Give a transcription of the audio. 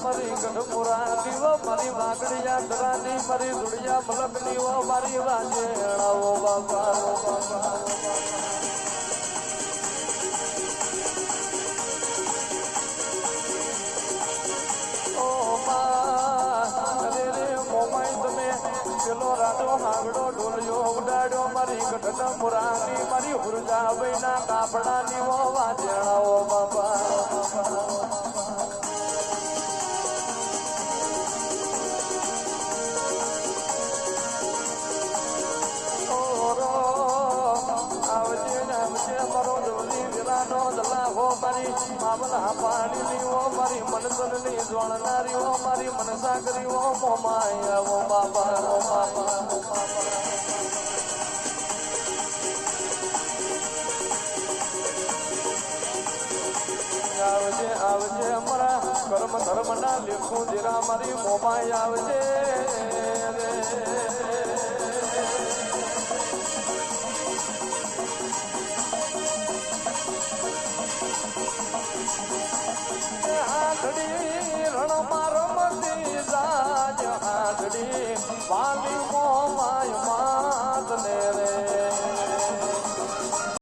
મારી ગઢપુરાની વો મારી વાગડિયા ડરાની મારી દુડિયા મલકની વો મારી વાજેણાઓ બાપા પેલો રાજો હાગડો ઢોલિયો ઉડાડ્યો મારી ગઢના પુરાની મારી હુરજા વૈના કાપડાની વો વાજેણાઓ બાપા મામલા પાણી ઓ મારી મનસની જોણનારી ઓ મારી મનસા કરી ઓ મોમાયા ઓ બાપા ઓ બાપા આવજે આવજે અમારા કર્મ ધર્મના લેખું જીરા મારી મોમાયા આવજે રણ મારો મતી રાજ હાથડી વાલી